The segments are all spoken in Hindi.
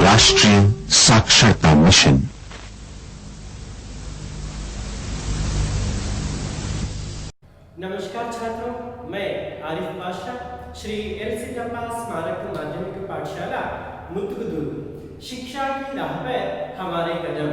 राष्ट्रीय साक्षरता मिशन। नमस्कार छात्रों, मैं आरिफ बादशाह, श्री एल.सी. टप्पा स्मारक माध्यमिक पाठशाला मुतुगदुर्ग। शिक्षा की राह पर हमारे कदम,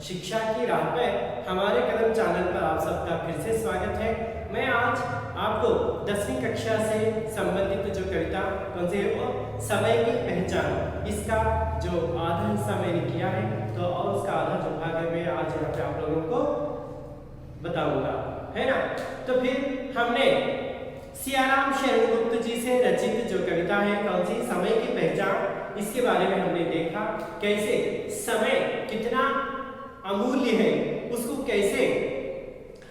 शिक्षा की राह पर हमारे कदम चैनल पर आप सबका फिर से स्वागत है। मैं आज आपको 10वीं कक्षा से संबंधित जो कविता कौन सी है वो समय की पहचान, इसका जो आधा हिस्सा मैंने किया है तो और उसका आधा जो भाग है मैं आज यहाँ पे आप लोगों को बताऊंगा, है ना। तो फिर हमने सियाराम शरणगुप्त जी से रचित जो कविता है कौन सी, समय की पहचान, इसके बारे में हमने देखा कैसे समय कितना अमूल्य है, उसको कैसे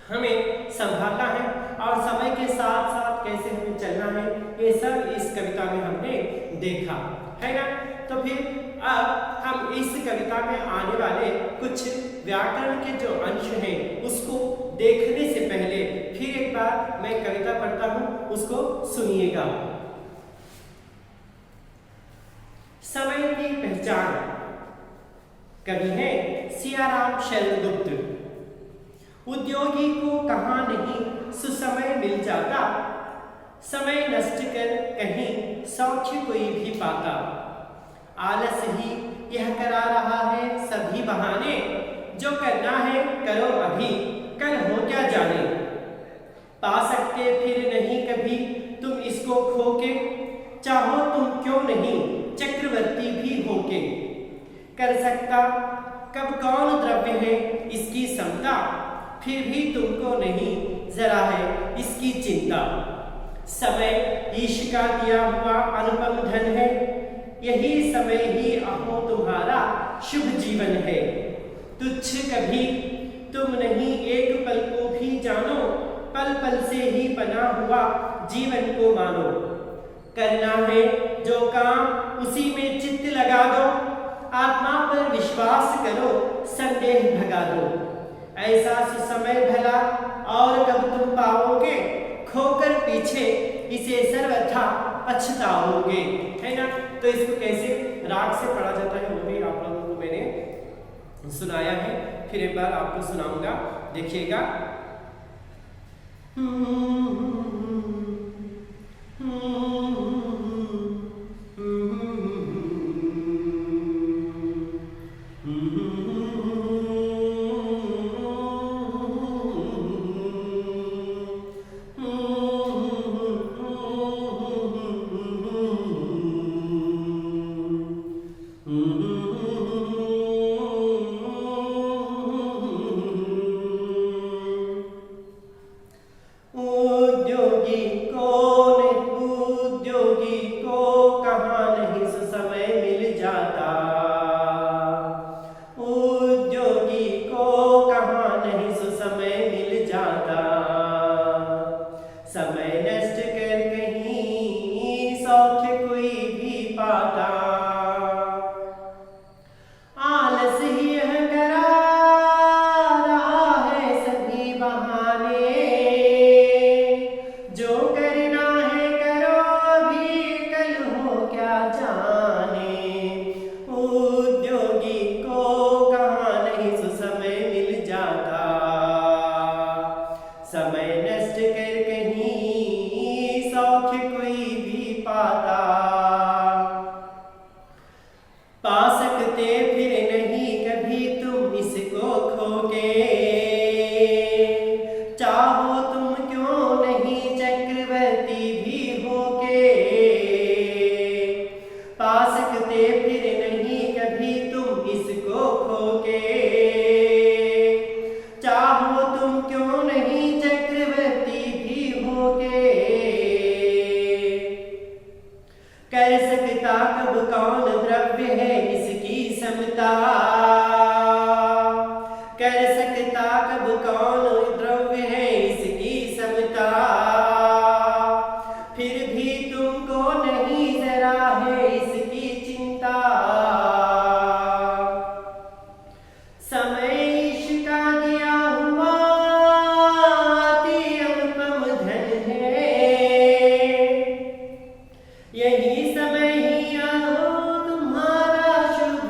हमें संभालना है और समय के साथ साथ कैसे हमें चलना है, ये सब इस कविता में हमने देखा, है ना। तो फिर अब हम इस कविता में आने वाले कुछ व्याकरण के जो अंश हैं उसको देखने से पहले फिर एक बार मैं कविता पढ़ता हूं, उसको सुनिएगा। समय की पहचान, कवि है सियाराम शरणगुप्त। उद्योगी को कहां नहीं सुसमय मिल जाता, समय नष्ट कर कहीं सौख्य कोई भी पाता। आलस ही यह करा रहा है सभी बहाने, जो करना है करो अभी कल हो क्या जाने। पा सकते फिर नहीं कभी तुम इसको खो के, चाहो तुम क्यों नहीं चक्रवर्ती भी होके। कर सकता कब कौन द्रव्य है इसकी समता, फिर भी तुमको नहीं जरा है इसकी चिंता। समय ईश का दिया हुआ अनुपम धन है, यही समय ही अहो तुम्हारा शुभ जीवन है। तुच्छ कभी तुम नहीं एक पल को भी जानो, पल पल से ही बना हुआ जीवन को मानो। करना है जो काम उसी में चित्त लगा दो, आत्मा पर विश्वास करो संदेह भगा दो। ऐसा सुसमय भला और कब तुम पाओगे, खोकर पीछे इसे सर्वथा पछताओगे, है ना। तो इसको कैसे राग से पढ़ा जाता है वो भी आप लोगों को मैंने सुनाया है, फिर एक बार आपको सुनाऊंगा, देखिएगा। यही समय ही आओ तुम्हारा शुभ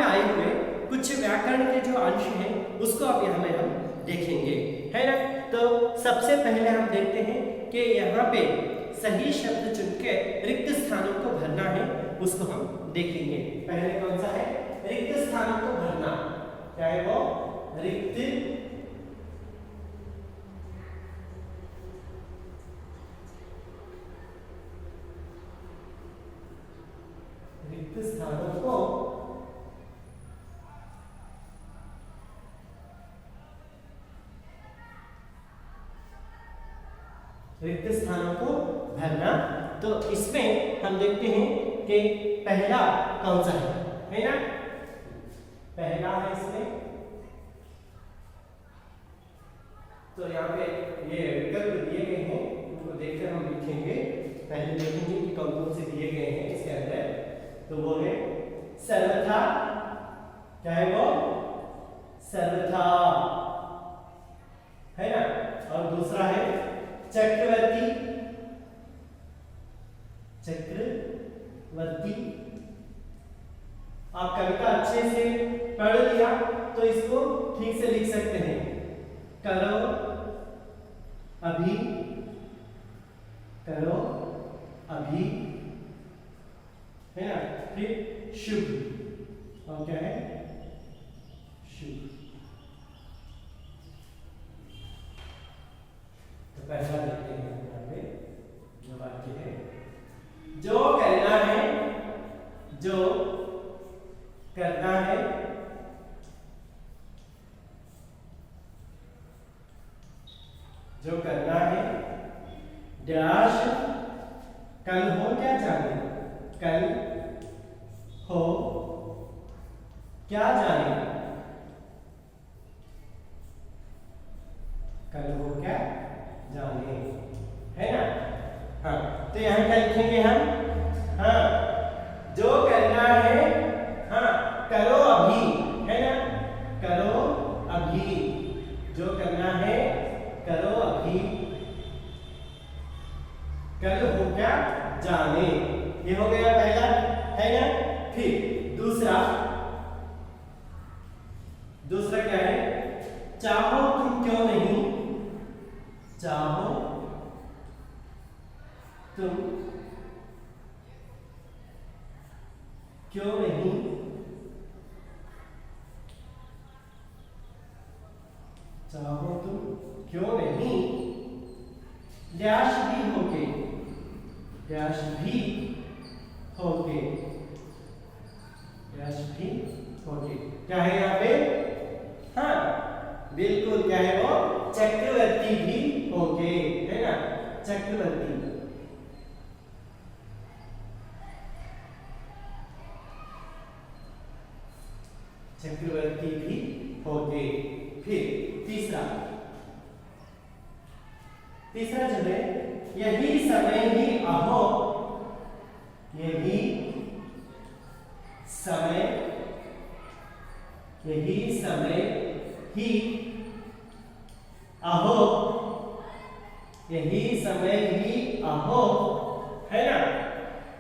में आए हुए कुछ व्याकरण के जो अंश हैं उसको अब यहाँ में हम देखेंगे, है ना। तो सबसे पहले हम देखते हैं कि यहाँ पे सही शब्द चुन के रिक्त स्थानों को भरना है, उसको हम देखेंगे। पहले कौन सा है? रिक्त स्थानों को भरना, क्या है वो? रिक्त स्थानों को भरना। तो इसमें हम देखते हैं कि पहला कौन सा है ना। पहला है इसमें, तो यहाँ पे ये विकल्प दिए गए हैं, उनको देखकर हम लिखेंगे। पहले देखेंगे कि कौन कौन से दिए गए हैं इसके अंदर। तो वो है सर्वथा, क्या है वो? सर्वथा, है ना। और दूसरा है चक्रवर्ती, चक्रवर्ती। आप कविता अच्छे से पढ़ लिया तो इसको ठीक से लिख सकते हैं। करो अभी, करो अभी, है ना। फिर शुभ, और क्या है? शुभ। तो पहला देखते हैं यहाँ पे जो वाक्य है, जो करना है, जो करना है, जो करना है, डैश, कल हो क्या जाने, कल हो क्या जाने, कल हो क्या जाने, है ना। हाँ, तो यहाँ क्या लिखेंगे हम? हाँ, जो करना है, हाँ, करो अभी, है ना। करो अभी, जो करना है करो अभी, कल हो क्या जाने। ये हो गया पहला, है ना। फिर दूसरा, दूसरा क्या है? चाहो तुम क्यों नहीं, चाहो तुम क्यों नहीं, चाहो तुम क्यों नहीं, डैश भी होगे, डैश भी होगे, डैश भी होगे। क्या है यहाँ पे? हाँ, बिल्कुल, क्या है वो? चक्रवर्ती भी होगे, है ना। चक्रवर्ती, चक्रवर्ती भी होगे। फिर तीसरा, तीसरा जो है, यही समय ही अहो, यही समय, यही समय ही अहो, यही समय ही अहो, है ना।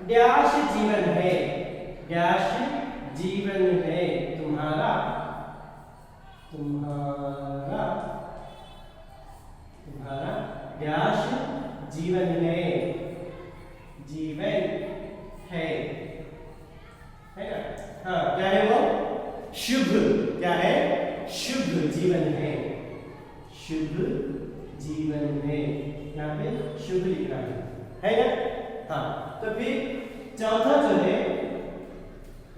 डैश जीवन है, डैश जीवन है तुम्हारा, तुम्हारा, तुम्हारा डैश जीवन है, जीवन है ना। हाँ, क्या है वो? शुभ, क्या है? शुभ जीवन है, शुभ जीवन है। यहाँ पे शुभ लिखना है ना। हाँ, तो फिर चौथा जो है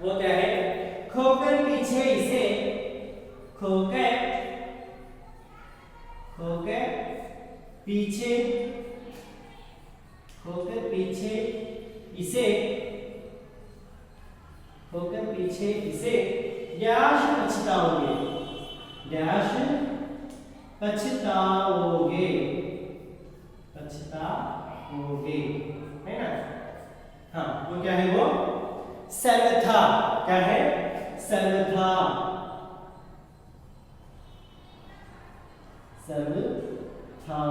वो क्या है? खोकर पीछे इसे, खोकर, खोकर पीछे, खोकर पीछे इसे, खोकर पीछे इसे डैश पछताओगे, डैश पछताओगे, पछताओगे, है ना। हाँ, वो क्या है वो? सर्वथा, क्या है? सर्वथा, सर्वथा,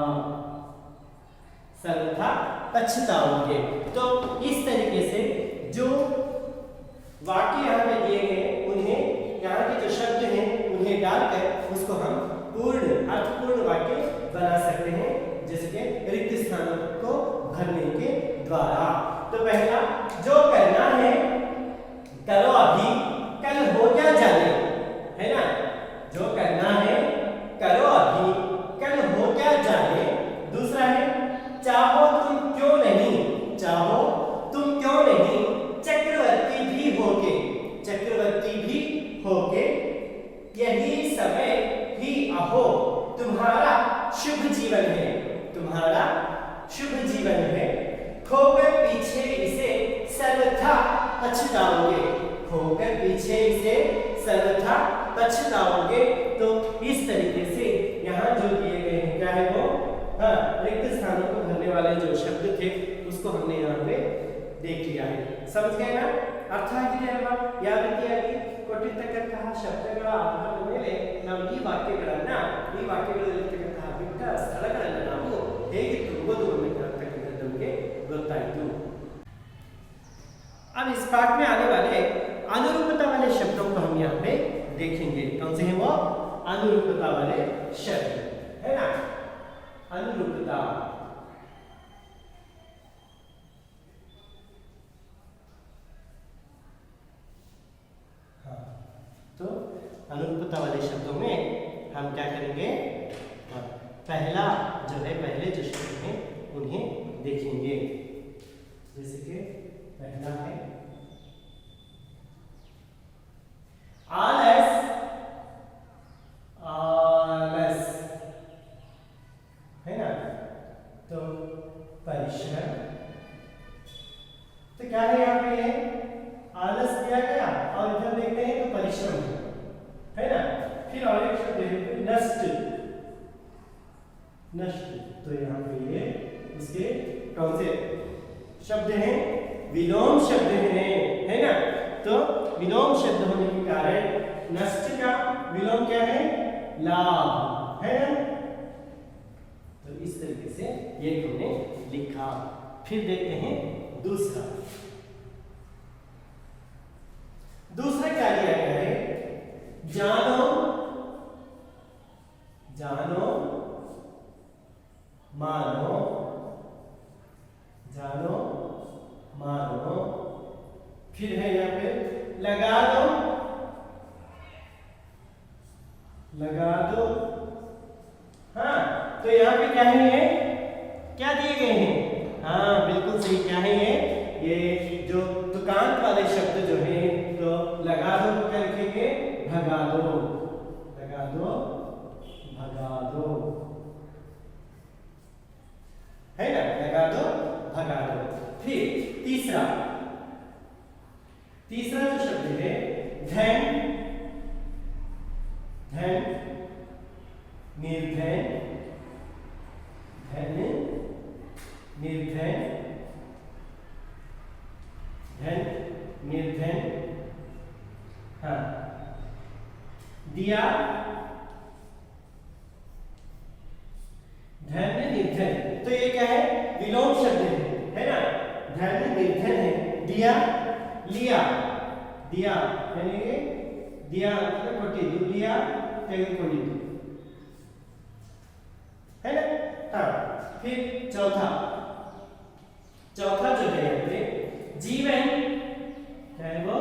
सर्वथा पछताओगे। तो इस तरीके से जो वाक्य यहाँ पे दिए गए उन्हें द्वारा। तो पहला जो करना है करो अभी, कल हो क्या जाने, है ना। जो करना है करो अभी, कल हो क्या जाने। दूसरा है चाहो तुम क्यों नहीं, चाहो तुम क्यों नहीं चक्रवर्ती भी होके, चक्रवर्ती भी होके यही समय ही अहो तुम्हारा शुभ जीवन है, तुम्हारा शुभ जीवन है। खोकर पीछे इसे सर्वथा पछताओगे, खोकर पीछे इसे सर्वथा पछताओगे। तो इस तरीके से यहाँ जो दिए गए हैं क्या है वो, हाँ, रिक्त स्थानों को भरने वाले जो शब्द थे उसको हमने यहाँ पे देख लिया है। समझ गए ना? अर्थ आगे ಯಾವರೀತಿಯಾಗಿ ಕೊಟ್ಟಿರ್ತಕ್ಕಂತಹ ಶಬ್ದಗಳ ಆಧಾರದ ಮೇಲೆ ನಾವು ಈ ವಾಕ್ಯಗಳಲ್ಲಿರ್ತಕ್ಕಂತಹ ಬಿಟ್ಟ ಸ್ಥಳಗಳನ್ನು ನಾವು ಹೇಗೆ ತುಂಬಬಹುದು ಅನ್ನತಕ್ಕಂಥದ್ದು ನಮಗೆ ಗೊತ್ತಾಯಿತು। अब इस पाठ में आने वाले अनुरूपता वाले शब्दों को हम यहाँ पे देखेंगे। कौन से हैं वो? अनुरूपता वाले शब्द, है ना। अनुरूपता, तो अनुरूपता वाले शब्दों में हम क्या करेंगे, पहला जो है, पहले जो शब्द हैं उन्हें देखेंगे। जैसे कि पहला है आलस, आलस, है ना। तो परिश्रम, तो क्या है यहाँ पे, आलस दिया गया और इधर देखते हैं तो परिश्रम है ना। फिर और एक शब्द है नष्ट, नष्ट, तो यहाँ पे ये उसके कौन से शब्द हैं? विलोम शब्द हैं, है ना। तो विलोम शब्द होने के कारण नष्ट का विलोम क्या है? लाभ, है ना। तो इस तरीके से ये हमने लिखा। फिर देखते हैं दूसरा, दूसरा क्या दिया गया है? जानो, जानो, मानो, जानो, मानो। फिर है यहाँ पे लगा दो, लगा दो, हाँ। तो यहाँ पे क्या है, ये क्या दिए गए हैं? हाँ बिल्कुल सही, क्या है ये जो दुकान वाले शब्द जो है, तो लगा दो को क्या लिखेंगे? भगा दो, लगा दो, भगा दो, है ना। लगा दो, भगा दो। फिर तीसरा, तीसरा जो शब्द है धन, धन, निर्धन, धन, निर्धन, धन, निर्धन, हाँ। दिया, धन, निर्धन, तो ये क्या है? विलोम शब्द है ना। धन, निर्धन है। दिया, लिया, दिया यानी दिया मतलब ಕೊಟ್ಟಿದ್ದು, लिया ತೆಗೆದುಕೊಂಡಿದ್ದು, है ना। हाँ। फिर चौथा, चौथा जो है यहाँ पे जीवन, क्या है वो?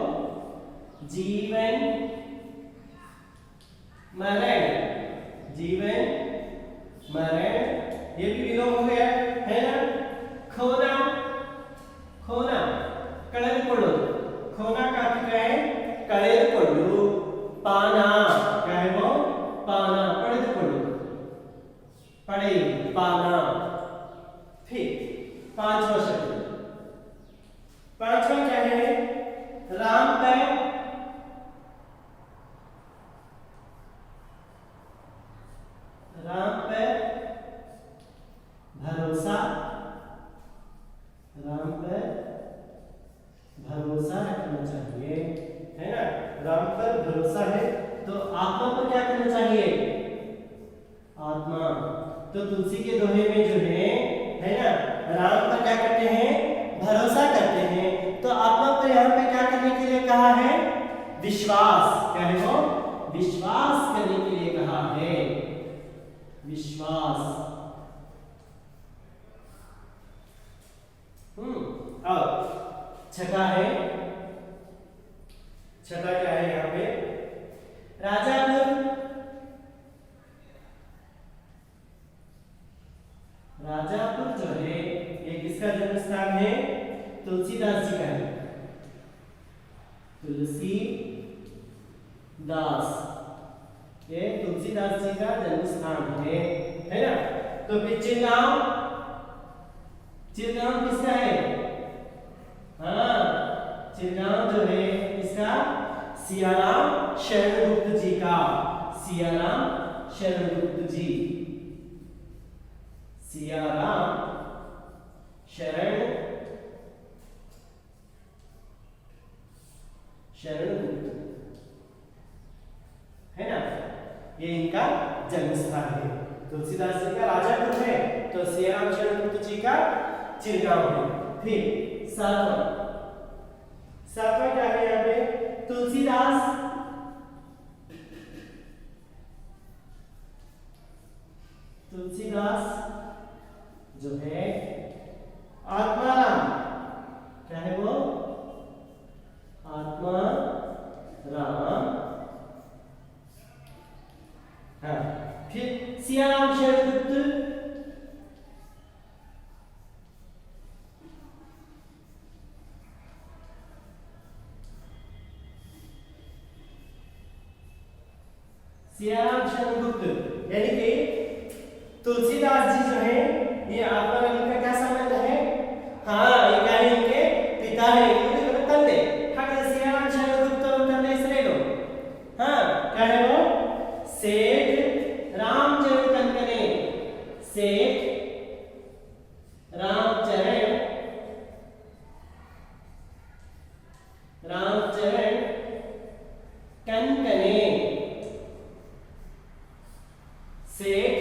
जीवन, मरण, जीवन, मरण, ये भी विलोम हो गया, है ना। खोना, खोना, ಕಳೆದುಕೊಳ್ಳೋದು, खोना का अर्थ क्या है? ಕಳೆದುಕೊಳ್ಳು। पाना, क्या है वो? पाना, पढ़ेದುಕೊಳ್ಳೋದು, पढ़े, पाना। फिर पांचवा शब्द, पांचवा क्या है? राम पे, राम पे भरोसा, राम पे भरोसा रखना चाहिए, है ना। राम पर भरोसा है तो आत्मा पर क्या करना चाहिए? आत्मा, तो तुलसी के दोहे में जो है ना, राम पर क्या करते हैं? भरोसा करते हैं। तो आत्मा पर यहाँ पे क्या करने के लिए कहा है? विश्वास, क्या है वो? विश्वास करने के लिए कहा है, विश्वास। छठा है, छठा क्या है यहाँ पे, राजापुर। राजापुर जो है ये किसका जन्म स्थान है, तुलसीदास जी का है, तुलसीदास, ये तुलसीदास जी का जन्म स्थान है ना। तो फिर चिरगांव, चिरगांव किसका है, हाँ चिरगांव जो है इसका सियाराम शरणगुप्त जी का, सियाराम शरणगुप्त जी, सियाराम शरणगुप्त है ना, ये इनका जन्म स्थान है। तुलसीदास जी का राजापुर है, तो सियाराम शरणगुप्त जी का चिरगांव है। फिर सातवां, सातवां क्या है यहाँ पे, तुलसीदास, तुलसीदास जो है आत्माराम, क्या है वो, आत्माराम, हाँ। फिर सियाराम शरणगुप्त, सियाराम शरणगुप्त यानी कि तुलसीदास जी जो है ये आत्माराम का क्या संबंध है, हाँ ये क्या है, इनके पिता है, इनके ತಂದೆ। ಹಾಗಾದ್ರೆ ಸಿಯಾರಾम शरणगुप्त ಅವರ ತಂದೆ ಹೆಸರೇನು, हाँ क्या है वो, सेठ रामचरण कनकने, सेठ रामचरण कनकने, सेठ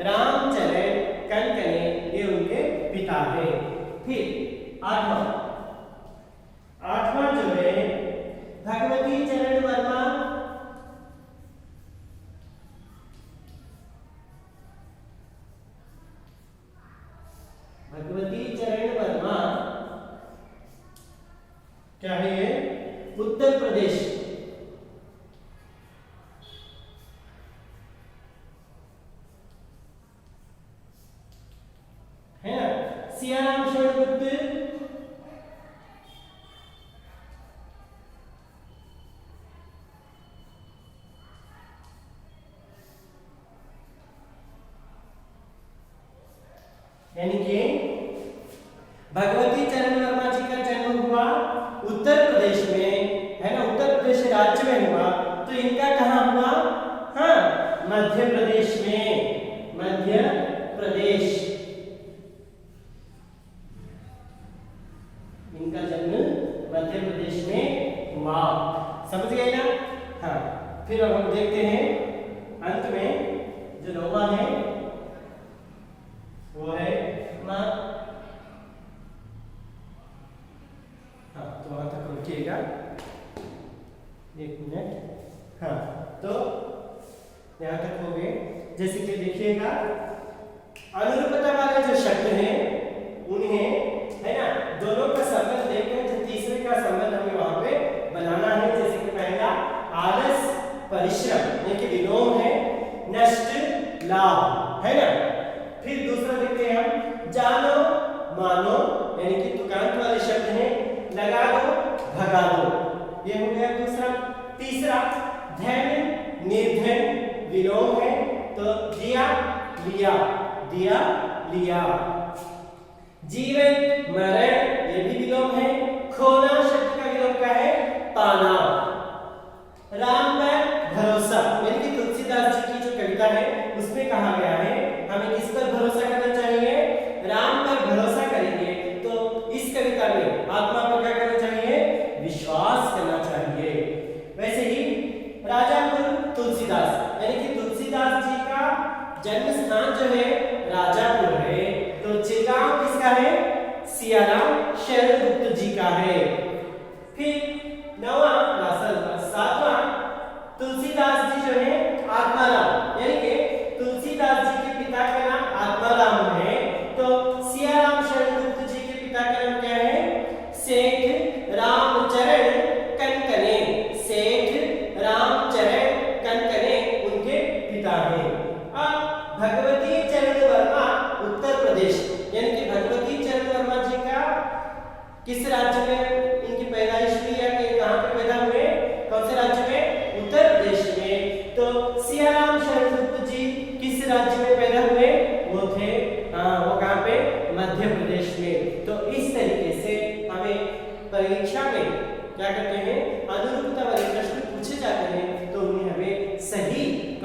रामचरण कनकने ये उनके पिता है। फिर आठवां, आठवां जो है भगवती चरण वर्मा, भगवती चरण वर्मा क्या है ये, उत्तर प्रदेश, है ना। सियाराम शरणगुप्त यानी कि भगवती चरण वर्मा जी का जन्म हुआ उत्तर प्रदेश में, है ना, उत्तर प्रदेश राज्य में हुआ, तो इनका कहाँ हुआ, हाँ मध्य प्रदेश में, मध्य प्रदेश, इनका जन्म मध्य प्रदेश में हुआ, समझ गए ना, हाँ। फिर अब हम देखते हैं अंत में जो नौवां है वो है माँ, हाँ तो वहां तक रुकिएगा एक मिनट, हाँ तो यहाँ तक हो गए। जैसे कि देखिएगा अनुरूपता वाले जो शब्द हैं उन्हें, है ना, दोनों का संबंध देखकर जो तीसरे का संबंध हमें वहां पे बनाना है। जैसे कि पहला आलस परिश्रम यानी कि विलोम है, नष्ट लाभ, है ना। फिर दूसरा देखते हैं हम जानो मानो यानी कि तुकांत वाले शब्द हैं, लगा दो भगा दो, ये हो गया दूसरा। तीसरा धन निर्धन विलोम है, तो दिया लिया, दिया लिया। जीवन मरण ये भी विलोम है, खोना शब्द का विलोम क्या है, पाना। राम पर भरोसा यानी कि तुलसीदास जी की जो कविता है उसमें कहा गया है हमें किस पर भरोसा करना चाहिए, राम पर भरोसा करेंगे तो इस कविता में आत्मा पर क्या करना चाहिए, विश्वास करना चाहिए। वैसे ही राजापुर तुलसीदास यानी कि तुलसीदास जी का जन्म स्थान जो है राजापुर है, तो चिरगांव किसका है, सियाराम शरणगुप्त जी का है। फिर सातवां तुलसीदास जी जो है आत्माराम यानी कि तुलसीदास जी के पिता का नाम आत्माराम है, तो सियाराम शरणगुप्त जी के पिता का नाम क्या है, सेठ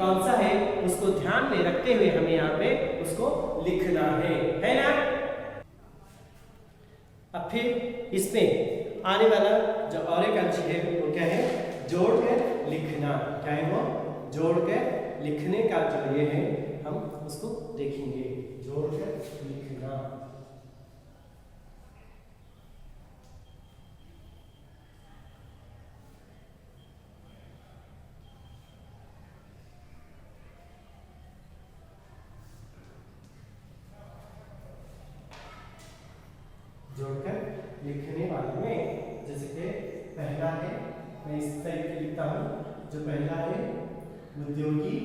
कौन सा है उसको ध्यान में रखते हुए हमें यहाँ पे उसको लिखना है ना। अब फिर इसमें आने वाला जो और एक अंश है वो क्या है, जोड़ कर लिखना। क्या है वो, जोड़ कर लिखने का जो ये है हम उसको देखेंगे, जोड़ कर लिखना। जोड़कर लिखने वाले में जैसे कि पहला है, मैं इस टाइप के लिखता हूं, जो पहला है उद्योगी,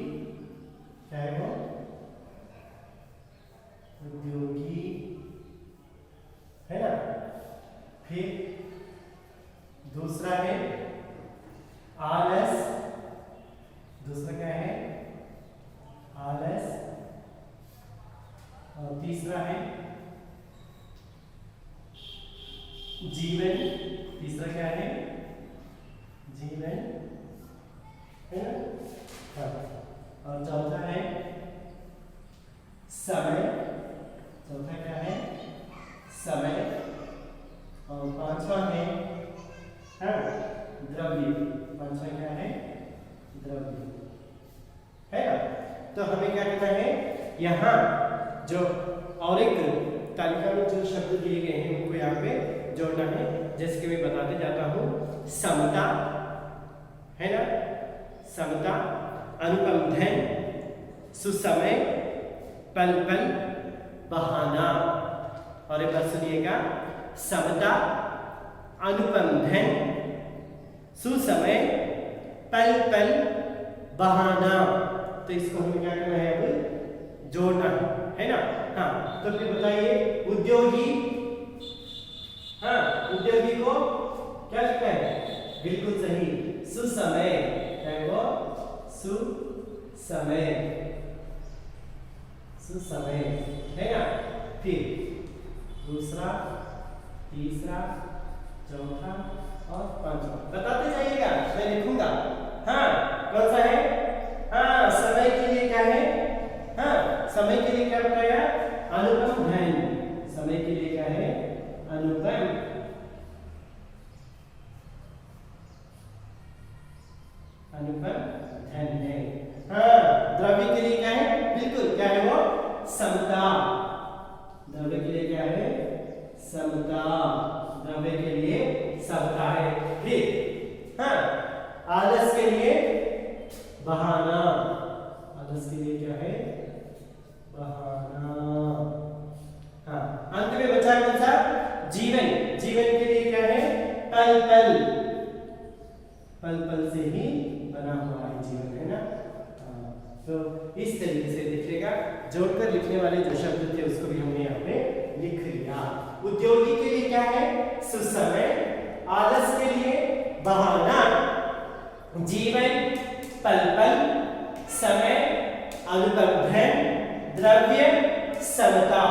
क्या है वो, उद्योगी है ना। फिर दूसरा है आलस, दूसरा क्या है आलस। और तीसरा है जीवन, तीसरा क्या है जीवन है ना। हाँ। और चौथा है समय, चौथा क्या है समय। और पांचवा है द्रव्य, पांचवा क्या है द्रव्य है ना। तो हमें क्या करना है, यहाँ जो और एक तालिका में जो शब्द दिए गए हैं उनको यहाँ पे जोड़ना है। जैसे कि मैं बताते जाता हूँ, समता है ना, समता, अनुपम धन, सुसमय, पल पल बहाना। और एक बार सुनिएगा, समता, अनुपम धन, सुसमय, पल पल बहाना। तो इसको हमें क्या करना है, अब जोड़ना है ना। हाँ, तो फिर बताइए उद्योगी, हाँ उद्योगी को क्या लिखना है, बिल्कुल सही, सुसमय, क्या है वो सुसमय, सुसमय है ना। फिर दूसरा, तीसरा, चौथा और पांचवा बताते जाइएगा, मैं लिखूंगा। हाँ कौन सा है, हाँ समय के लिए क्या है, हाँ समय के लिए क्या बताया, अनुपम धन। समय के लिए क्या है, अनुपम, अनुपम धन है। हाँ द्रव्य के लिए क्या है, बिल्कुल क्या है वो समता, द्रव्य के लिए क्या है समता, द्रव्य के लिए समता है। फिर हाँ आलस के लिए बहाना, आलस के लिए क्या है बहाना। हाँ अंत में बचा कौन सा, जीवन, जीवन के लिए क्या है पल पल, पल पल से ही बना हुआ है जीवन है ना। तो इस तरीके से देखिएगा, जोड़कर लिखने वाले जो शब्द थे उसको भी हमने यहाँ पे लिख लिया। उद्योगी के लिए क्या है सुसमय, आलस के लिए बहाना, जीवन पल पल, समय अनुपम धन, द्रव्य समता।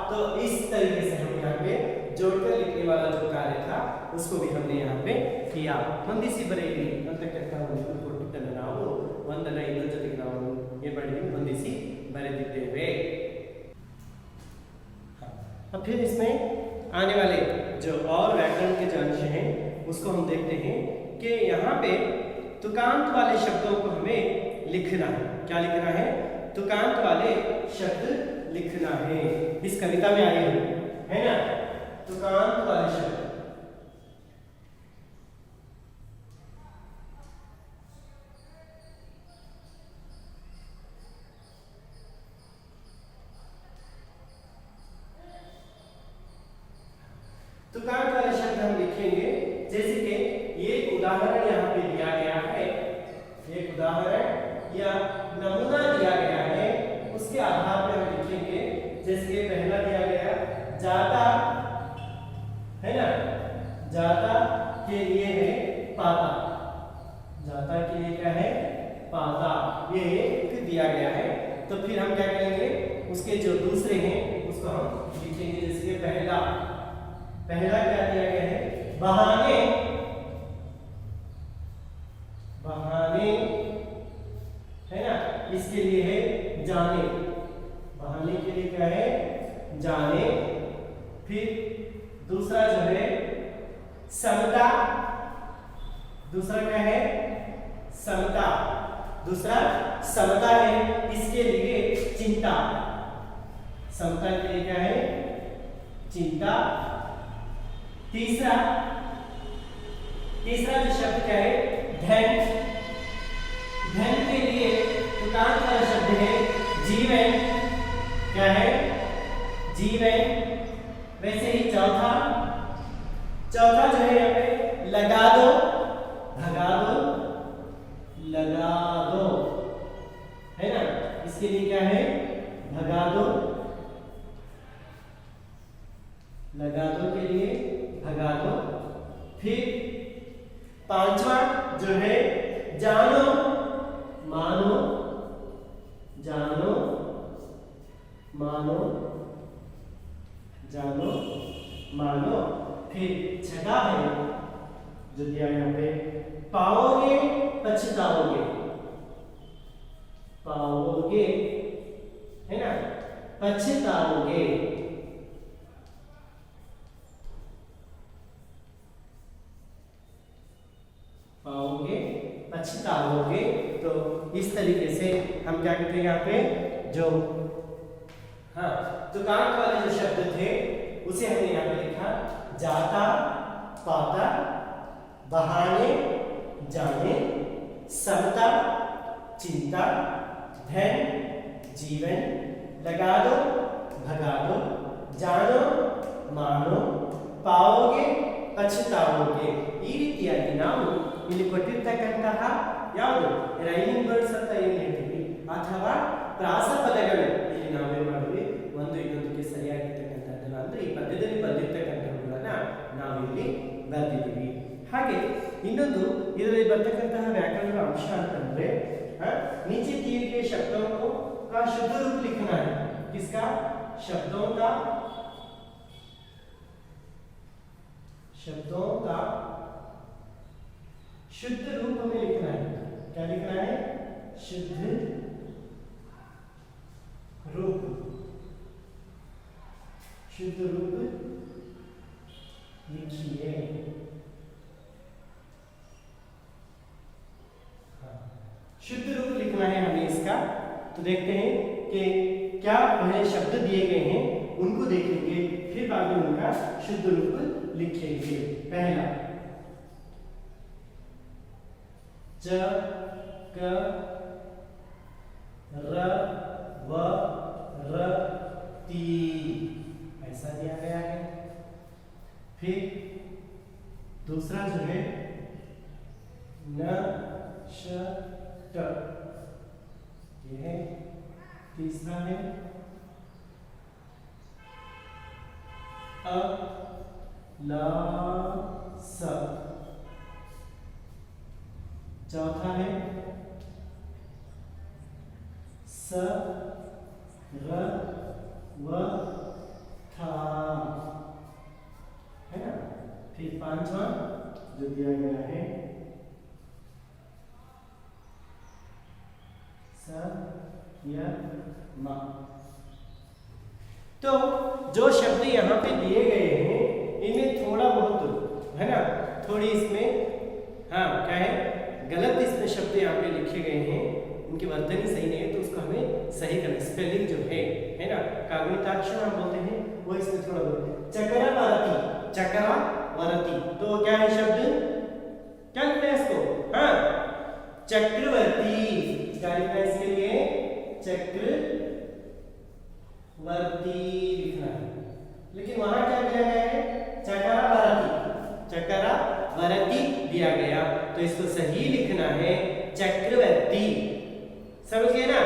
तो इस तरीके से हम यहाँ पे जोड़कर लिखने वाला जो कार्य था उसको भी हमने यहाँ पे किया। ಹೊಂದಿಸಿ ಬರೆಯಿರಿ ಅಂತಕ್ಕಂಥವನ್ನು ಕೊಟ್ಟಿದ್ದನ್ನು ನಾವು ಒಂದಲ್ಲ ಇನ್ನೊಂದು ಜೊತೆಗೆ ನಾವು ಹೊಂದಿಸಿ ಬರೆದಿದ್ದೇವೆ। अब फिर इसमें आने वाले जो और व्याकरण के जो अंश हैं उसको हम देखते हैं कि यहाँ पे तुकांत वाले शब्दों को हमें लिखना है। क्या लिखना है, तुकांत वाले शब्द लिखना है। इस कविता में आए हैं है ना, तुकांत वाले शब्द। तुकांत वाले शब्द हम लिखेंगे, जैसे कि ये उदाहरण यहाँ पे दिया गया है, एक उदाहरण या नमूना दिया गया है, उसके आधार पर हम लिखेंगे। जैसे कि पहला दिया गया जाता है ना, जाता के लिए है पाता, जाता के लिए क्या है पाता, ये एक दिया गया है। तो फिर हम क्या करेंगे, उसके जो दूसरे हैं उसको हम लिखेंगे। जैसे कि पहला, पहला क्या दिया गया है बहाने, बहाने है ना, इसके लिए है जाने, बहाने के लिए क्या है जाने। फिर दूसरा जो है समता, दूसरा क्या है समता, दूसरा समता है, इसके लिए चिंता, समता के लिए क्या है चिंता। तीसरा जो शब्द क्या है धन, धन के लिए तुकांत वाला शब्द है जीवन, क्या है जीवन। वैसे ही चौथा जो है यहाँ पे लगा दो, भगा दो, लगा दो, है ना, इसके लिए क्या है भगा दो, लगा दो के लिए भगा दो। फिर पांचवा जो है जानो, मानो, जानो, मानो, जानो, मानो। फिर छठा है जो दिया यहाँ पे पाओगे पछताओगे, पाओगे, है ना, पछताओगे। पाओगे पछताओगे। तो इस तरीके से हम क्या करते हैं यहाँ पे जो तुकांत वाले जो शब्द थे उसे हमने यहाँ पे लिखा जाता, पाता, बहाने, जाने, समता, चिंता, धन, जीवन, लगा दो, भगा दो, जानो, मानो, ಪಾವೋಗೆ ಪಚ್ಚತಾವೋಗೆ ಈ ರೀತಿಯಾಗಿ ನಾವು ಇಲ್ಲಿ ಕೊಟ್ಟಿರ್ತಕ್ಕಂತಹ ಯಾವುದು ರೈಮಿಂಗ್ ವರ್ಡ್ಸ್ ಅಂತ ಏನು ಹೇಳ್ತೀವಿ ಅಥವಾ ಪ್ರಾಸ ಪದಗಳು ಇಲ್ಲಿ ನಾವು ಏನು ಮಾಡಿದ್ವಿ ಒಂದು ಇನ್ನೊಂದಕ್ಕೆ ಸರಿಯಾಗಿರ್ತಕ್ಕಂಥದ್ದನ್ನ ಅಂದ್ರೆ ಈ ಪದ್ಯದಲ್ಲಿ ಬಂದಿರತಕ್ಕಂಥವುಗಳನ್ನ ನಾವು ಇಲ್ಲಿ ಬರೆದಿದ್ದೀವಿ. ಹಾಗೆ ಇನ್ನೊಂದು ಇದರಲ್ಲಿ ಬರ್ತಕ್ಕಂತಹ व्याकरण अंश ಅಂತಂದ್ರೆ नीचे दिए गए शब्दों को का शुद्ध रूप लिखना है. किसका? शब्दों का शुद्ध रूप में लिखना है. क्या लिखना है? शुद्ध रूप. शुद्ध रूप लिखिए. शुद्ध रूप लिखना है हमें इसका. तो देखते हैं कि क्या पहले शब्द दिए गए हैं उनको देखेंगे फिर बाद में उनका शुद्ध रूप लिखेंगे. पहला ज क र व र ती ऐसा दिया गया है. फिर दूसरा जो है न श ट ये है. तीसरा है अ ला स. चौथा है स र व था है ना. फिर पांचवा जो दिया गया है स या मा. तो जो शब्द यहाँ पे दिए गए हैं इनमें थोड़ा बहुत है ना थोड़ी इसमें क्या है गलत इसमें शब्द यहाँ पे लिखे गए हैं. उनकी वर्तनी सही नहीं है तो उसको हमें सही करना. स्पेलिंग जो है ना कागुनिताक्षर हम बोलते हैं वो इसमें थोड़ा बहुत. चक्रवर्ती, चक्रवर्ती तो क्या है शब्द? क्या लिखना है इसको? चक्रवर्ती. क्या लिखना है इसके लिए? चक्रवर्ती लिखना है. लेकिन वहां क्या दिया गया है? चक्रवर्ती. चक्रवर्ती दिया गया तो इसको सही लिखना है चक्रवर्ती. समझ गए ना.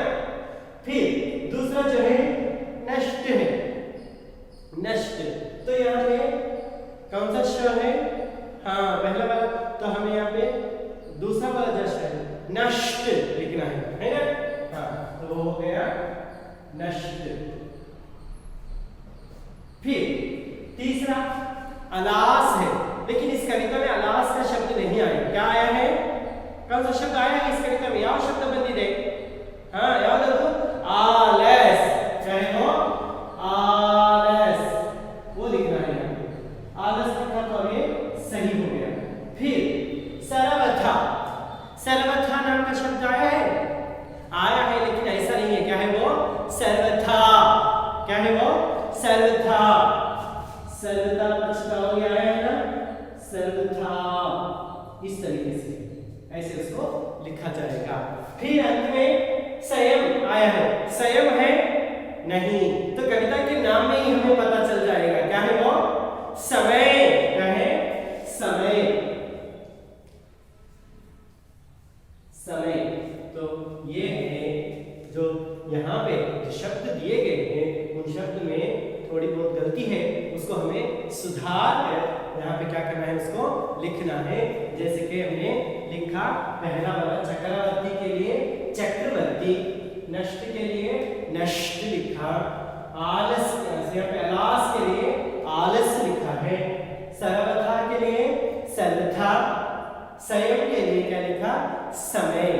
फिर दूसरा जो है नष्ट है. नष्ट तो यहाँ पे कौन सा श है? पहला वाला तो हमें यहाँ पे दूसरा वाला जस्ट है नष्ट लिखना है ना. तो वो हो गया नष्ट. फिर तीसरा अलास है. लेकिन इस कविता में अलास का शब्द नहीं आया. क्या आया है? कौन सा शब्द आया है इस कविता में? ಯಾವ ಶಬ್ದ ಬಂದಿದೆ? ಯಾವ इस तरीके से ऐसे उसको लिखा जाएगा। फिर अंत में संयम आया है, संयम है नहीं, तो कविता के नाम में ही हमें पता चल जाएगा क्या है वो, समय। क्या है, समय, समय। तो ये है जो यहाँ पे जो शब्द दिए गए हैं उन शब्द में थोड़ी बहुत गलती है, उसको हमें सुधार कर यहाँ पे क्या करना है, उसको लिखना है। जैसे कि हमने लिखा पहला वाला चक्रवर्ती के लिए चक्रवर्ती, नष्ट के लिए नष्ट लिखा, आलस यहाँ पे आलस के लिए आलस लिखा है, सर्वथा के लिए सर्वथा, संयम के लिए क्या लिखा, समय।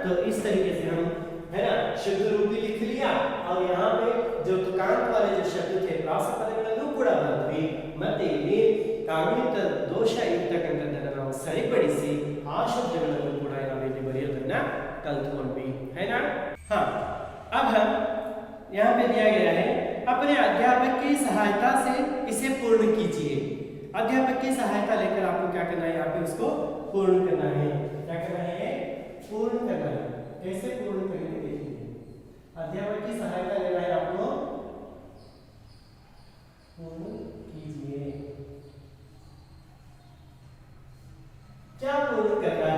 तो इस तरीके से हम है ना शुद्ध रूपी लिख लिया। और यहाँ पे जो तुकांत वाले जो शब्द थे प्रासपदಗಳನ್ನು ಕೂಡ ಬಂದ್ವಿ, ಮತ್ತೆ ಇಲ್ಲಿ ಕಾಗುಣಿತ ದೋಷಯುಕ್ತಕಂತದನ್ನು ನಾವು ಸರಿಪಡಿಸಿ ಆ ಶಬ್ದಗಳನ್ನು ಕೂಡ ನಾವು ಇಲ್ಲಿ ಬರೆಯೋದನ್ನ ಕಲ್ತ್ಕೊಂಡ್ವಿ है ना। हाँ, अब हम यहाँ पे दिया गया है अपने अध्यापक की सहायता से इसे पूर्ण कीजिए। अध्यापक की सहायता लेकर आपको क्या करना है, यहाँ पे उसको पूर्ण करना है। क्या करना है, पूर्ण करना है। कैसे पूर्ण करेंगे देखिए, अध्यापक की सहायता लेना है आपको, पूर्ण कीजिए। क्या पूर्ण करना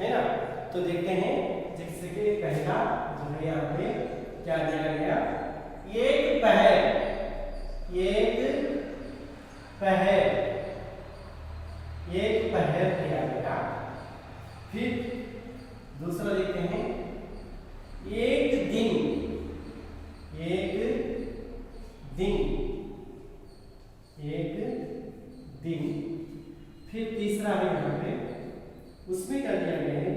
है ना। तो देखते हैं, जैसे कि पहला जो है यहाँ पे क्या दिया गया, एक पहर, एक पहर, एक पहर दिया गया। फिर दूसरा देखते हैं, एक दिन, एक दिन, एक दिन। फिर तीसरा है यहाँ पे, उसमें क्या दिया गया है,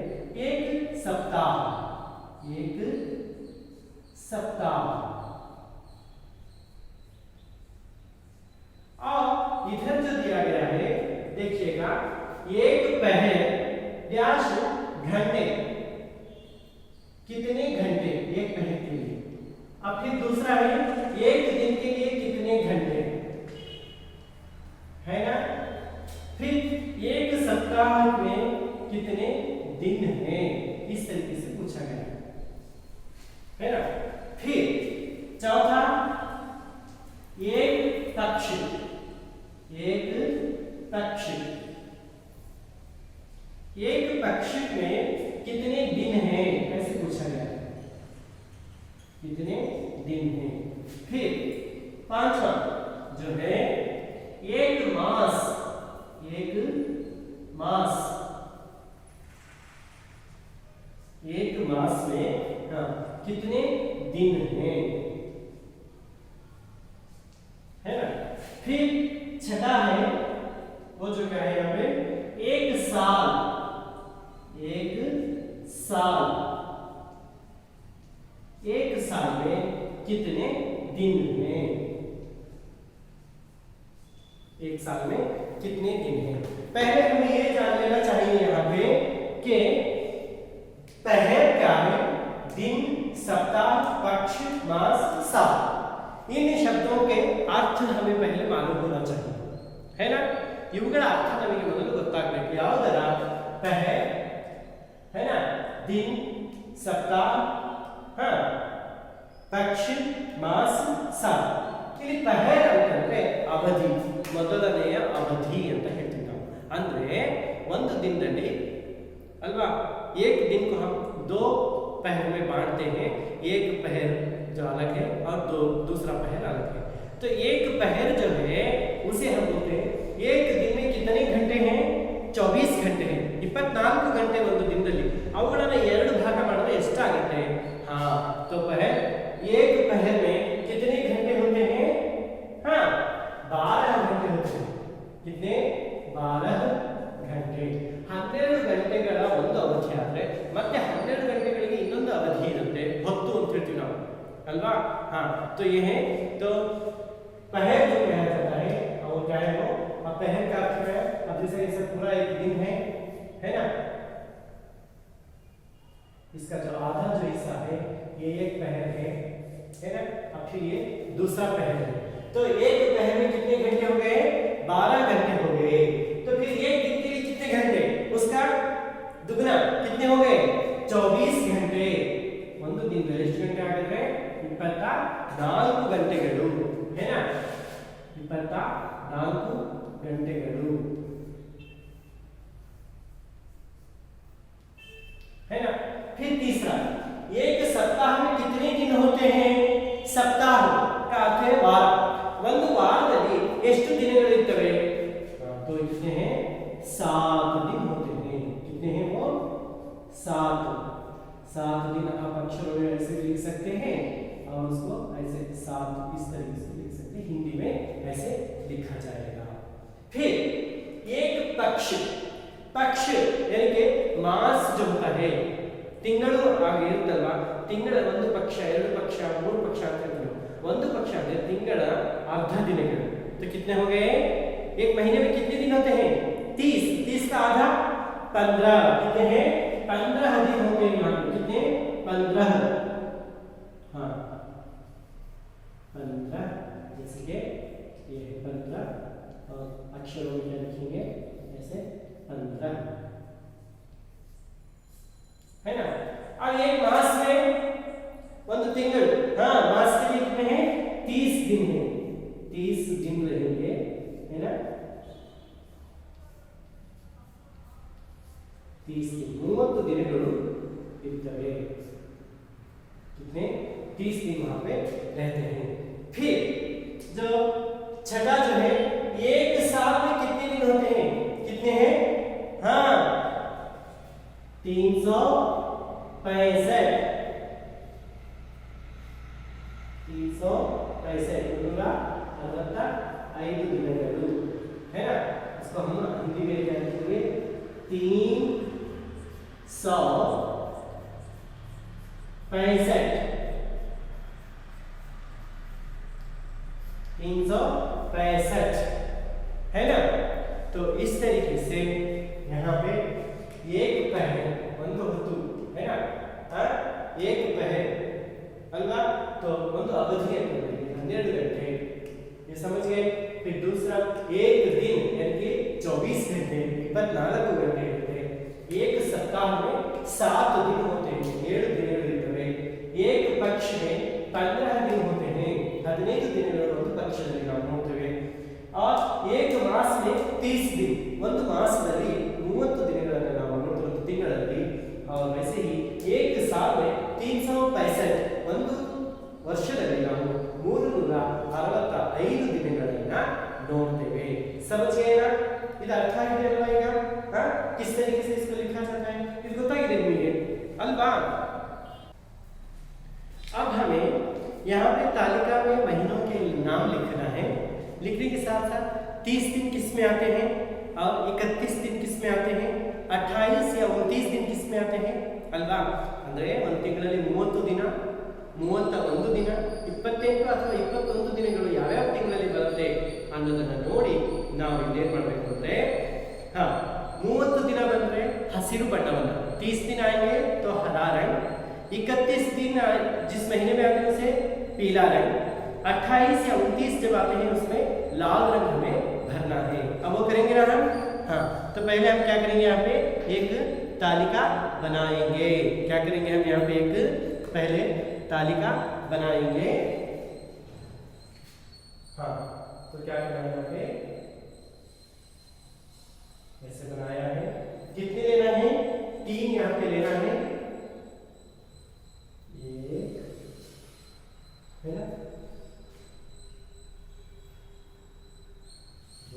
एक सप्ताह, एक सप्ताह। और इधर जो दिया गया है देखिएगा, एक पहर डैश घंटे, कितने घंटे एक पहर के लिए। अब फिर दूसरा है, एक दिन के लिए कितने घंटे, है ना। फिर एक सप्ताह में कितने दिन हैं, इस तरीके से पूछा गया है ना। फिर चौथा, एक पक्ष, एक पक्ष, एक पक्ष में कितने दिन हैं, ऐसे पूछा गया है, कितने दिन हैं। फिर पांचवा जो है, एक मास, एक मास, एक मास में कितने दिन हैं, है ना। फिर छठा है वो जो क्या है यहाँ पे, एक साल, एक साल, एक साल में कितने दिन हैं, एक साल में कितने दिन हैं। पहले हमें ये जान लेना चाहिए यहाँ पे कि पहर क्या है, दिन, सप्ताह, पक्ष, मास, साल। इन शब्दों के अर्थ हमें पहले मालूम होना चाहिए, है ना। ಇವುಗಳ ಅರ್ಥ ನಮಗೆ ಮೊದಲು ಗೊತ್ತಾಗಬೇಕು, ಯಾವುದರ ಪಹರ್, है ना, दिन, सप्ताह, हाँ, पक्ष, मास, साल। ಇಲ್ಲಿ ಪಹರ್ ಅಂತಂದ್ರೆ ಅವಧಿ, ಮೊದಲನೆಯ ಅವಧಿ ಅಂತ ಹೇಳ್ತೀವಿ ನಾವು। ಅಂದ್ರೆ ಒಂದು ದಿನದಲ್ಲಿ अल्वा, एक दिन को हम दो पहर में बांटते हैं, एक पहर जो अलग है और दूसरा पहर अलग है। तो एक पहर जो है उसे हम बोलते हैं, एक दिन में कितने घंटे हैं, 24 घंटे हैं। 24 घंटे ಒಂದು ದಿನದಲ್ಲಿ ಅವುಗಳನ್ನು ಎರಡು ಭಾಗ ಮಾಡಿದ್ರೆ ಎಷ್ಟಾಗುತ್ತೆ। हाँ, तो पहर, एक पहर में कितने घंटे होते हैं, हाँ 12 घंटे होते हैं। कितने, 12 घंटे। 12 ಗಂಟೆಗಳ ಒಂದು ಅವಧಿ ಆದ್ರೆ ಮತ್ತೆ 12 ಗಂಟೆಗಳಿಗೆ ಇನ್ನೊಂದು ಅವಧಿ ಇರುತ್ತೆ, ಹೊತ್ತು ಅಂತ ಹೇಳ್ತೀವಿ ನಾವು, अल्वा। हाँ, तो ये है, तो पहर जो कहा जाता है वो क्या है, वो अब पहर का अर्थ है, अब जैसे इसे पूरा एक दिन है ना, इसका जो आधा जो हिस्सा है ये एक पहर है ना। अब फिर ये दूसरा पहर है, तो एक पहर में कितने घंटे हो गए, 12 घंटे हो गए। तो फिर एक दिन के लिए कितने घंटे, दुगना कितने हो गए 24 घंटे ಒಂದು ದಿನದಲ್ಲಿ ಎಷ್ಟು ಗಂಟೆ ಆಗುತ್ತೆ 24 ಗಂಟೆಗಳು है ना 24 घंटेಗಳು है ना। फिर तीसरा एक सप्ताह में कितने दिन होते हैं सप्ताह का अर्थ है वार ಒಂದು ವಾರದಲ್ಲಿ ಎಷ್ಟು ದಿನಗಳು ಇರ್ತವೆ तो कितने हैं 7 दिन होते हैं कितने हैं वो 7 दिन आप अक्षरों में ऐसे लिख सकते हैं और उसको ऐसे 7 इस तरीके से लिख सकते हैं हिंदी में ऐसे लिखा जाएगा। फिर एक पक्ष यानी कि मास जो होता है ತಿಂಗಳು ಆಗಿ ಇರುತ್ತಲ್ವಾ ತಿಂಗಳ ಒಂದು ಪಕ್ಷ ಎರಡು ಪಕ್ಷ ಮೂರು ಪಕ್ಷ ಅಂತ ಹೇಳ್ತೀವಿ ಒಂದು ಪಕ್ಷ ಅಂದ್ರೆ ತಿಂಗಳ अर्ध दिनಗಳು तो कितने हो गए एक महीने में कितने दिन होते हैं 30 का आधा 15 कितने हैं 15 दिन हो गए यहाँ पे कितने 15 हाँ 15 जैसे कि ये 15 और अक्षरों में लिखेंगे ऐसे 15 है ना। अब एक मास में ಒಂದು ತಿಂಗಳು हाँ मास के लिए कितने हैं 30 दिन है 30 दिन रहेंगे है ना 30 दिन 30 ದಿನಗಳು ಇರ್ತವೆ कितने 30 दिन वहां पे रहते हैं। फिर जो छठा जो है एक साल में कितने दिन होते हैं कितने हैं हाँ 365 5 ದಿನಗಳು है ना। इसको हम हिंदी में क्या लिखेंगे 365 है ना। तो इस तरीके से यहाँ पे एक पहर ಒಂದು ಹೊತ್ತು है ना हाँ एक पहर अल्वा तो ಒಂದು ಅವಧಿ ಅಂತ 12 घंटे ये समझ गए। फिर दूसरा एक दिन यानी कि 24 घंटे 24 घंटे होते हैं। एक सप्ताह में 7 दिन होते हैं 7 ದಿನಗಳು ಇರುತ್ತವೆ। एक पक्ष में 15 दिन होते हैं 15 ದಿನಗಳು ಒಂದು ಪಕ್ಷದಲ್ಲಿ ನಾವು ನೋಡ್ತೇವೆ। और एक मास में 30 दिन ಒಂದು ಮಾಸದಲ್ಲಿ 30 ದಿನಗಳನ್ನು ನಾವು ನೋಡ್ತೇವೆ ಒಂದು ತಿಂಗಳಲ್ಲಿ। और वैसे ही एक साल में 365 ಒಂದು ವರ್ಷದಲ್ಲಿ ನಾವು 365 ದಿನಗಳನ್ನು ನೋಡ್ತೇವೆ। समझ गए ना ಇದು ಅರ್ಥ ಆಗಿದೆ ಅಲ್ವಾ ಈಗ हाँ किस तरीके से इसको लिखा जाता है ಇದು ಗೊತ್ತಾಗಿದೆ ನಿಮಗೆ ಅಲ್ವಾ। अब हमें यहाँ पे तालिका में महीनों के नाम लिखना है। लिखने के साथ साथ 30 दिन किस में आते हैं और 31 दिन किस में आते हैं 28 या 29 दिन किस में आते हैं ಅಲ್ವಾ। ಅಂದ್ರೆ ಒಂದು ತಿಂಗಳಲ್ಲಿ 30 ದಿನ 31 ದಿನ 28 ಅಥವಾ 21 ದಿನಗಳು ಯಾವ್ಯಾವ ತಿಂಗಳಲ್ಲಿ ಬರುತ್ತೆ ಅನ್ನೋದನ್ನ ನೋಡಿ ನಾವು ಇಲ್ಲಿ ಏನು ಮಾಡಬೇಕು ಅಂದ್ರೆ हाँ 30 दिन ಬಂದ್ರೆ ಹಸಿರು ಬಣ್ಣವನ್ನ 30 दिन आएंगे तो हरा रंग 31 दिन जिस महीने में आते हैं उसे पीला रंग 28 या 29 जब आते हैं उसमें लाल रंग हमें भरना है। अब वो करेंगे ना हम हाँ तो पहले हम क्या करेंगे यहाँ पे एक तालिका बनाएंगे। क्या करेंगे हम यहाँ पे एक पहले तालिका बनाएंगे हाँ तो क्या करना है यहाँ पे ऐसे बनाया है। कितने लेना है 3 यहाँ पे लेना है 1 है ना 2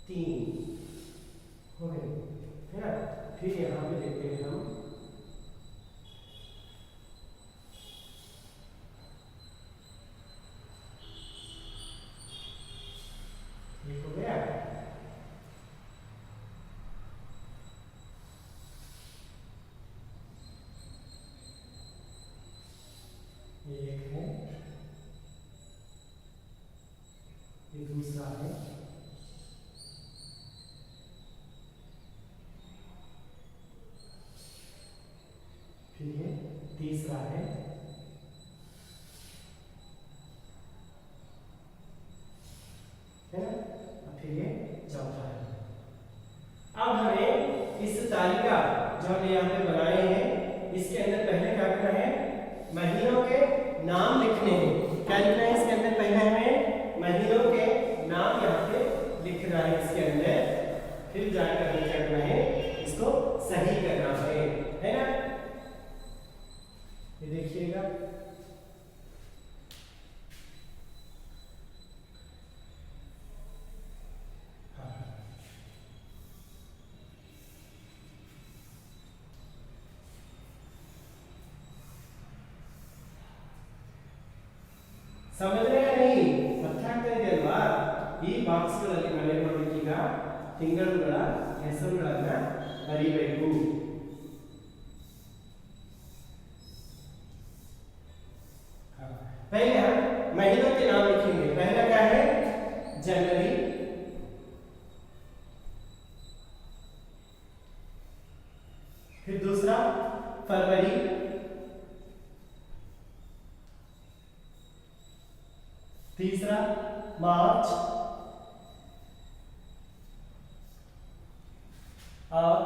3 हो गए है ना। फिर यहाँ पे देखते हैं हम ये हो गया। ये एक है ये दूसरा है फिर ये तीसरा है ना। तालिका जो हमने यहाँ पे बनाए हैं, इसके अंदर पहले क्या करना है, महीनों के नाम लिखने हैं। क्या लिखना है इसके अंदर, पहले हमें महीनों के नाम यहाँ पे लिखना है इसके अंदर, फिर जाकर हमें क्या करना है, इसको सही करना है ना। ये देखिएगा, समझ रहे हैं नहीं, ಅರ್ಥಾಗ್ತಿದೆಯಲ್ವಾ? ಈ ಬಾಕ್ಸ್ಗಳಲ್ಲಿ ಮನೆ ಮಾಡಬೇಕೀಗ, ತಿಂಗಳುಗಳ ಹೆಸರುಗಳನ್ನ ಬರೀಬೇಕು. पहले हम महीनों के नाम लिखेंगे। पहला क्या है, जनवरी, फिर दूसरा फरवरी, तीसरा मार्च और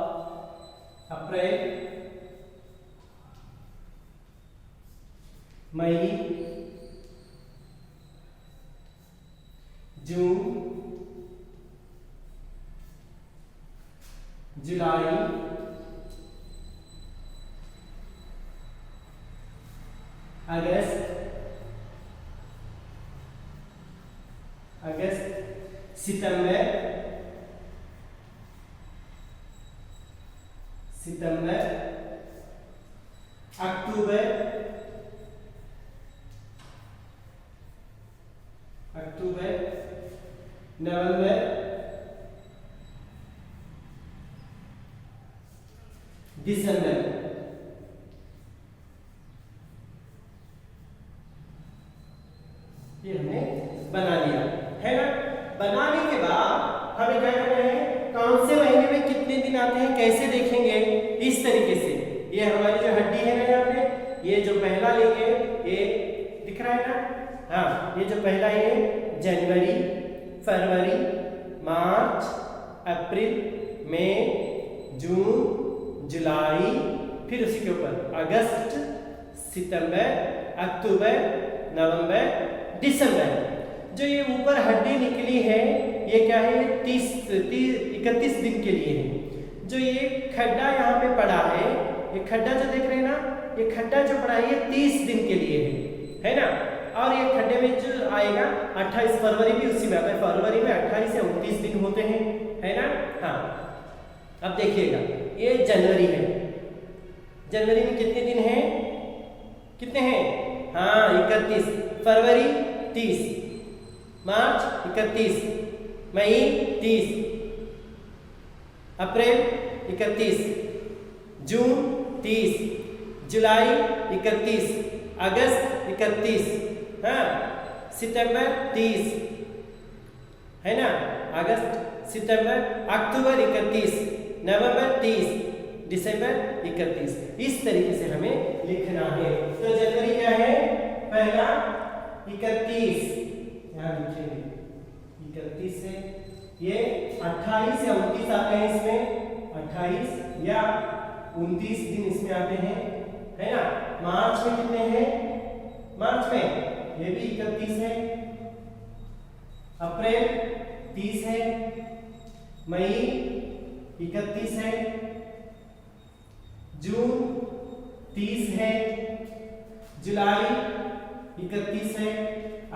अप्रैल, मई, जून, जुलाई, अगस्त, सितंबर, अक्टूबर, नवंबर, दिसंबर। ये हमने बना लिया है ना। बनाने के बाद हमें क्या करना है, कौन से महीने में कितने दिन आते हैं कैसे देखेंगे, इस तरीके से। ये हमारी जो हड्डी है ना, यहाँ पे ये जो पहला लेंगे, ये दिख रहा है ना, हाँ, ये जो पहला है जनवरी, फरवरी, मार्च, अप्रैल, मई, जून, जुलाई, फिर उसी के ऊपर अगस्त, सितंबर, अक्टूबर, नवंबर, दिसंबर। जो ये ऊपर हड्डी निकली है, ये क्या है, 31 दिन के लिए है। जो ये खड्डा यहाँ पे पड़ा है, ये खड्डा जो देख रहे हैं ना, ये खड्डा जो पड़ा है ये 30 दिन के लिए है ना। और ये खड्डे में जो आएगा 28 फरवरी भी उसी में आता है, फरवरी में 28 से 29 दिन होते हैं, है ना। हाँ, अब देखिएगा, ये जनवरी है, जनवरी में कितने दिन हैं, कितने हैं, हाँ 31, फरवरी 30, मार्च 31, मई 30, अप्रैल 31, जून 30, जुलाई 31, अगस्त 31, हाँ, सितंबर 30, है ना, अगस्त, सितंबर, अक्टूबर 31, नवंबर 30, दिसंबर 31। इस तरीके से हमें लिखना है। तो जनवरी क्या है, पहला 31, यहाँ लिखेंगे 31 से ये 28 या 29 आते हैं इसमें, 28 या 29 दिन इसमें आते हैं, है ना। मार्च में कितने हैं, मार्च में ये भी 31 है, अप्रैल 30 है, मई 31 है, जून 30 है, जुलाई 31 है,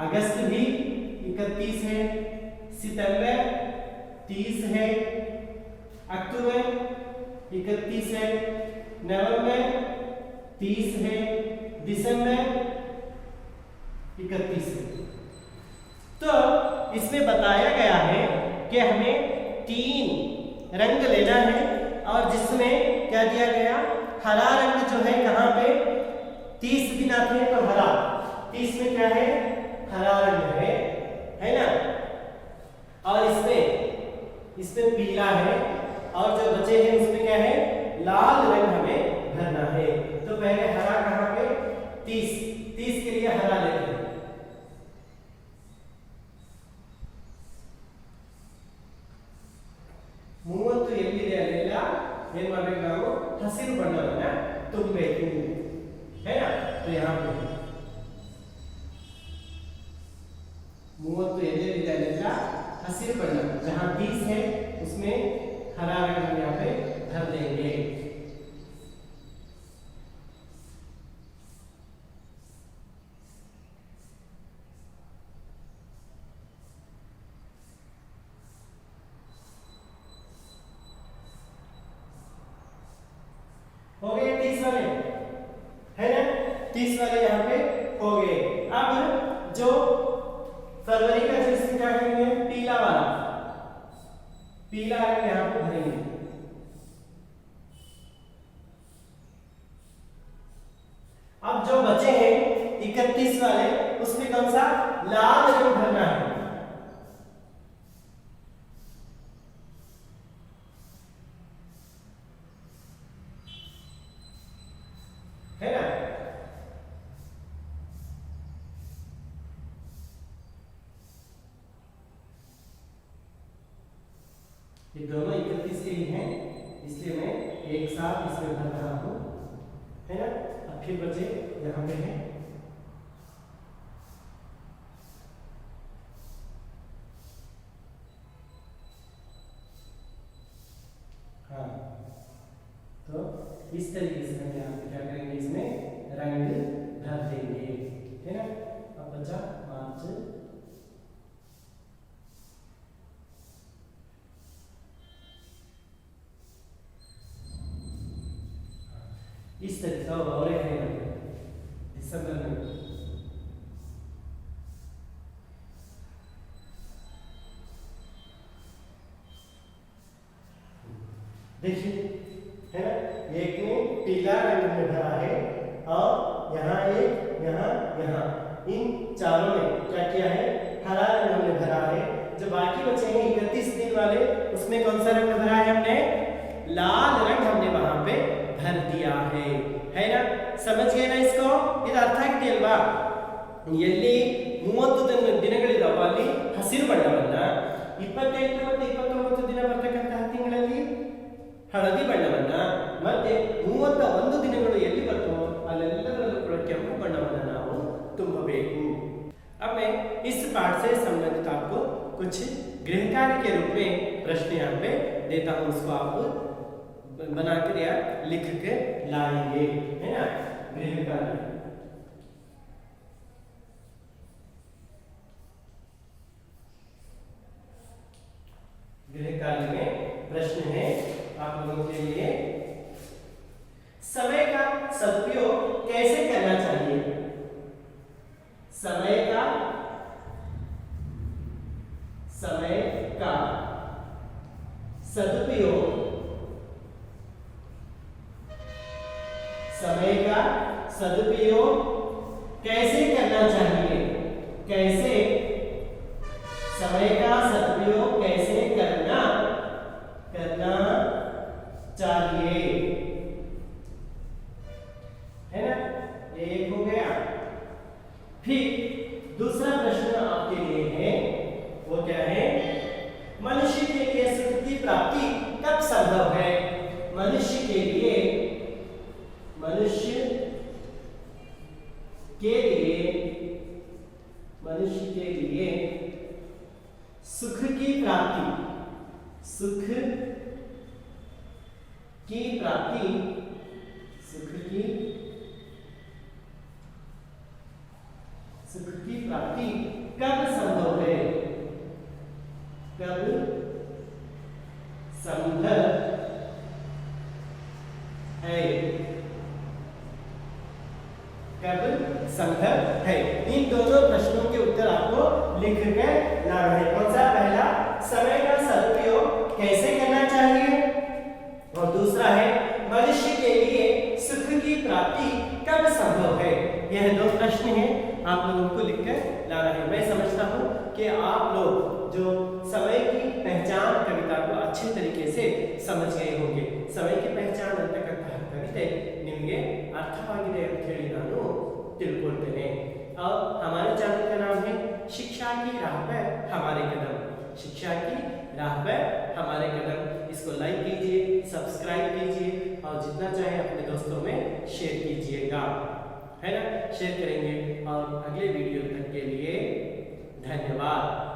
अगस्त भी 31 है, सितंबर 30 है, अक्टूबर 31 है, नवंबर 30 है, दिसंबर 31 है। तो इसमें बताया गया है कि हमें 3 रंग लेना है, और जिसमें क्या दिया गया, हरा रंग जो है कहाँ पे 30 दिन आते हैं, तो हरा 30 में क्या है, हरा रंग है ना। और इसमें पीला है, और जो बचे हैं उसमें क्या है, लाल रंग हमें भरना है। तो पहले हरा कहाँ पे, 30 के लिए हरा लेते हैं, ಮೂವತ್ತು ಎಲ್ಲಿದೆ ಅಲ್ಲೆಲ್ಲ ಏನ್ ಮಾಡ್ಬೇಕು ನಾವು ಹಸಿರು ಬಣ್ಣವನ್ನ ತುಂಬಬೇಕು है ना। तो यहाँ पे 30 एल का हसिर बना जहाँ 20 है उसमें हरा रंग हम यहाँ पे भर देंगे। हो गए 30 वाले है ना, 30 वाले यहाँ पे हो गए। अब जो फरवरी का जिसमें क्या करेंगे पीला वाला, पीला रंग यहाँ पे भरेंगे। अब जो बचे हैं 31 वाले उसमें कौन सा लाल रंग भरना है ना। ये दोनों 31 के ही हैं इसलिए मैं एक साथ इसमें भर रहा हूं है ना। अब फिर बचे यहाँ पे है हाँ, तो इस तरीके से हम यहाँ पे क्या करेंगे इसमें रंग भर देंगे है ना। अब बचा 5 इस तरीके और एक है दिसंबर में देखिए है ना, एक में पीला रंग में भरा है और यहाँ एक यहाँ यहाँ इन चारों में क्या किया है हरा रंग हमने भरा है। जो बाकी बचे हैं 31 दिन वाले उसमें कौन सा रंग भरा है हमने लाल रंग हमने वहां पे भर दिया है ना। समझ गए ना इसको। ಇದು ಅರ್ಥ ಆಗ್ತಿಲ್ವಾ? ಎಲ್ಲಿ 30 ದಿನಗಳಿದಾವ ಅಲ್ಲಿ ಹಸಿರು ಬಣ್ಣವನ್ನ 28 ಮತ್ತು 29 ದಿನ ಬರ್ತಕ್ಕಂತಹ ತಿಂಗಳಲ್ಲಿ ಹಳದಿ ಬಣ್ಣವನ್ನ ಮತ್ತೆ 31 ದಿನಗಳು ಎಲ್ಲಿ ಬರ್ತವೋ ಅಲ್ಲೆಲ್ಲದರಲ್ಲೂ ಕೂಡ ಕೆಂಪು ಬಣ್ಣವನ್ನ ನಾವು ತುಂಬಬೇಕು। अब मैं इस पाठ से संबंधित आपको कुछ गृह कार्य के रूप में प्रश्न यहाँ पे देता हूँ, उसको आप बनाकर या लिख के लाएंगे है ना। गृह कार्य में प्रश्न है आप लोगों के लिए, समय का सदुपयोग कैसे करना चाहिए। समय का सदुपयोग, समय का सदुपयोग कैसे करना चाहिए। कैसे समय का सदुपयोग कैसे करना चाहिए है ना। ये एक हो गया। फिर दूसरा प्रश्न आपके लिए है वो क्या है, मनुष्य के लिए सुख की प्राप्ति कब संभव है। मनुष्य के लिए सुख की प्राप्ति कब संभव है। कब संभव है। कब संभव है। इन दोनों प्रश्नों के उत्तर आपको लिख कर लाना है। कौन सा पहला समय का सदुपयोग कैसे करना चाहिए और दूसरा है मनुष्य के लिए सुख की प्राप्ति कब संभव है। यह दो प्रश्न हैं आप लोगों को लिखकर लाना है। मैं समझता हूँ कि आप लोग जो समय की पहचान कविता को अच्छे तरीके से समझ गए होंगे। समय की पहचान ಅಂತಕ್ಕಂತಹ ಕವಿತೆ ನಿಮಗೆ ಅರ್ಥವಾಗಿದೆ ಅಂತ ಹೇಳಿ ನಾನು ತಿಳ್ಕೊಳ್ತೇನೆ। और हमारे चैनल का नाम है शिक्षा की राह पर हमारे कदम। शिक्षा की राह पर हमारे कदम। इसको लाइक कीजिए, सब्सक्राइब कीजिए और जितना चाहे अपने दोस्तों में शेयर कीजिएगा, है ना, शेयर करेंगे। और अगले वीडियो तक के लिए धन्यवाद।